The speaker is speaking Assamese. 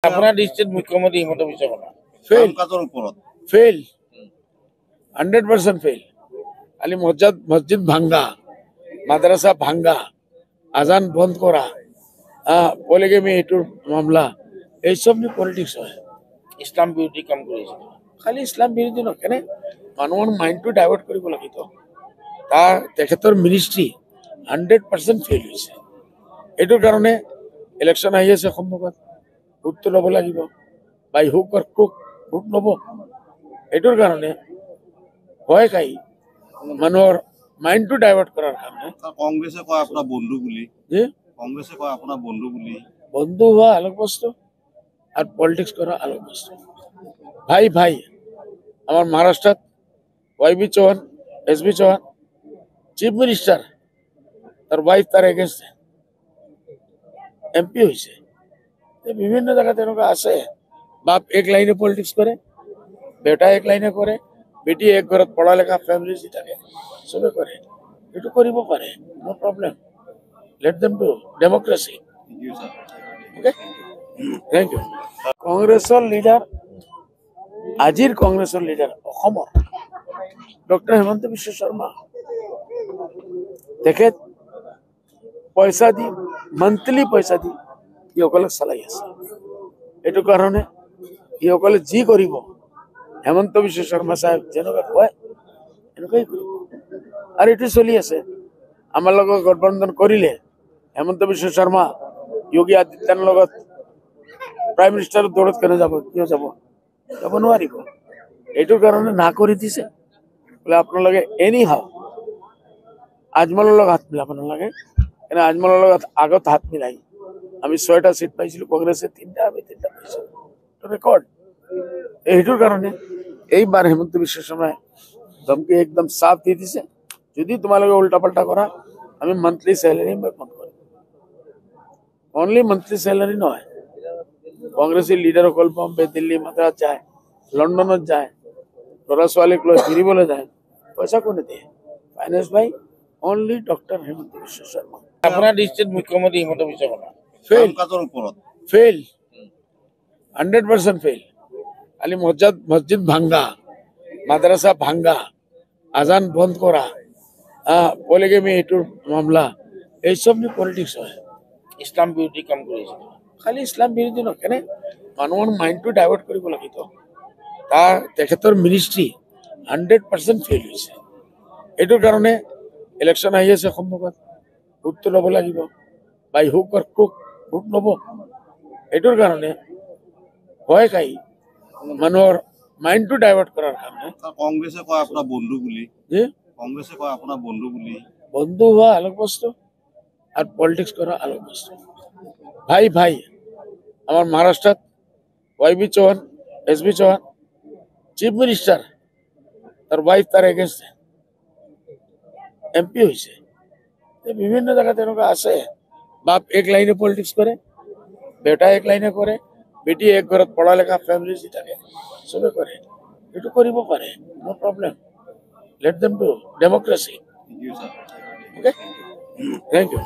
আপনাৰ ডিস্ট্ৰিক্ট মুখ্যমন্ত্ৰী হিমন্ত বিশ্ব শৰ্মা ফেল কাজৰ ওপৰত ফেল 100% ফেল। খালি মসজিদ ভাঙ্গা, মাদ্রাসা ভাঙ্গা, আজান বন্ধ করা, পলিগেমি এটুর মামলা, এইসব নিয়ে পলিটিক্স হয়। ইসলাম বিৰোধী কাম কৰিছে। খালি ইসলাম বিৰোধী নহয়, কেনে মানুহৰ মাইণ্ডটো ডাইভাৰ্ট কৰিব লাগিব। তেখেতৰ মিনিষ্ট্ৰী 100% ফেইল হৈছে। এইটোৰ কাৰণে ইলেকশ্যন আহি আছে সন্মুখত, ভোটটো ল'ব লাগিব। বাই হুক অৰ ক্ৰুক ভোট ল'ব। এইটোৰ কাৰণে ভয় খাই মানুহৰ মাইণ্ডটো ডাইভাৰ্ট কৰাৰ কাৰণে কংগ্ৰেছে কয় আপোনাৰ বন্ধু বুলি, যে কংগ্ৰেছে কয় আপোনাৰ বন্ধু বুলি। বন্ধু হওয়া अलग বস্তু আর পলিটিক্স করা अलग বস্তু। ভাই ভাই আমার মহারাষ্ট্রত YB Chavan, SB Chavan, chief minister তার ওয়াইফ তার এগেনস্টে এমপি হয়েছে। বিভিন্ন জায়গা তেনেকুৱা আছে। বাপ এক লাইনে পলিটিক্স কৰে, বেটা এক লাইনে কৰে, বেটি এক ঘৰত পঢ়া লেখা ফ্যামিলি যি থাকে চবে কৰে। এইটো কৰিব পাৰে, no problem. Let them do democracy. Okay? Thank you. কংগ্ৰেছৰ লিডাৰ, আজিৰ কংগ্ৰেছৰ লিডাৰ অসমৰ ডক্টৰ হিমন্ত বিশ্ব শৰ্মা। তেখেত পইচা দি, মান্থলি পইচা দি ইসকলক চলাই আছে। এইটো কাৰণে ইসকলে যি কৰিব, হেমন্ত বিশ্ব শৰ্মা সাহেব যেনেকুৱা কয় এনেকুৱাই কৰিব। আৰু এইটো চলি আছে। আমাৰ লগত গঠবন্ধন কৰিলে হেমন্ত বিশ্ব শৰ্মা যোগী আদিত্যনাথৰ লগত প্ৰাইম মিনিষ্টাৰৰ দৌৰত কেনে যাব, কিয় যাব? যাব নোৱাৰিব। এইটোৰ কাৰণে না কৰি দিছে। বোলে আপোনালোকে এনি হাও আজমলৰ লগত হাত মিলাব নালাগে। এনে আজমলৰ লগত আগত হাত মিলাই আমি 6টা সিট পাইছিলো, কংগ্ৰেছে 3টা, আমি 3টা পাইছিলো। ৰেকৰ্ড। এইটোৰ কাৰণে এইবাৰ হেমন্ত বিশ্ব শৰ্মাই ধমকি একদম সাফ দি দিছে, যদি তোমালোকে উল্টা পাল্টা কৰা আমি মান্থলি স্যালাৰি বন্ধ কৰিম। অনলি মান্থলি স্যালাৰি নহয়, কংগ্ৰেসেৰ লিডাৰসকল বম্বে, দিল্লী, মাদ্ৰাজ যায়, লন্ডনত যায়, ল'ৰা ছোৱালীক লৈ ঘূৰিবলৈ যায়। পইচা কোনে দিয়ে? ফাইনেন্স বাই অনলি ডক্টৰ হেমন্ত বিশ্ব শৰ্মা। আপোনাৰ ডিস্ট্ৰিক্ট মুখ্যমন্ত্ৰী হিমন্ত বিশ্ব শৰ্মা ফেল কাজৰ ওপৰত ফেল 100% ফেল। খালি মসজিদ ভাঙ্গা, মাদ্রাসা ভাঙ্গা, আজান বন্ধ করা, পলিগেমি এটুর মামলা, এইসব নিয়ে পলিটিক্স হয়। ইসলাম বিৰোধী কাম কৰিছে। খালি ইসলাম বিৰোধী নহয়, কেনে মানুহৰ মাইণ্ডটো ডাইভাৰ্ট কৰিব লাগিব। তেখেতৰ মিনিষ্ট্ৰী 100% ফেইল হৈছে। এইটোৰ কাৰণে ইলেকশ্যন আহি আছে সন্মুখত, ভোটটো ল'ব লাগিব। বাই হুক অৰ ক্ৰুক ভোট ল'ব। এইটোৰ কাৰণে ভয় খাই মানুহৰ মাইণ্ডটো ডাইভাৰ্ট কৰাৰ কাৰণে কংগ্ৰেছে কয় আপোনাৰ বন্ধু বুলি, যে কংগ্ৰেছে কয় আপোনাৰ বন্ধু বুলি। বন্ধু হওয়া अलग বস্তু আর পলিটিক্স করা अलग বস্তু। ভাই ভাই আমার মহারাষ্ট্রত YB Chavan, SB Chavan, chief minister তার ওয়াইফ তার এগেনস্টে এমপি হয়েছে। বিভিন্ন জায়গা তেনেকুৱা আছে। বাপ এক লাইনে পলিটিক্স কৰে, বেটা এক লাইনে কৰে, বেটি এক ঘৰত পঢ়া লেখা ফ্যামিলি যি থাকে চবে কৰে। এইটো কৰিব পাৰে, no problem. Let them do democracy. Thank you, sir. Okay? Thank you.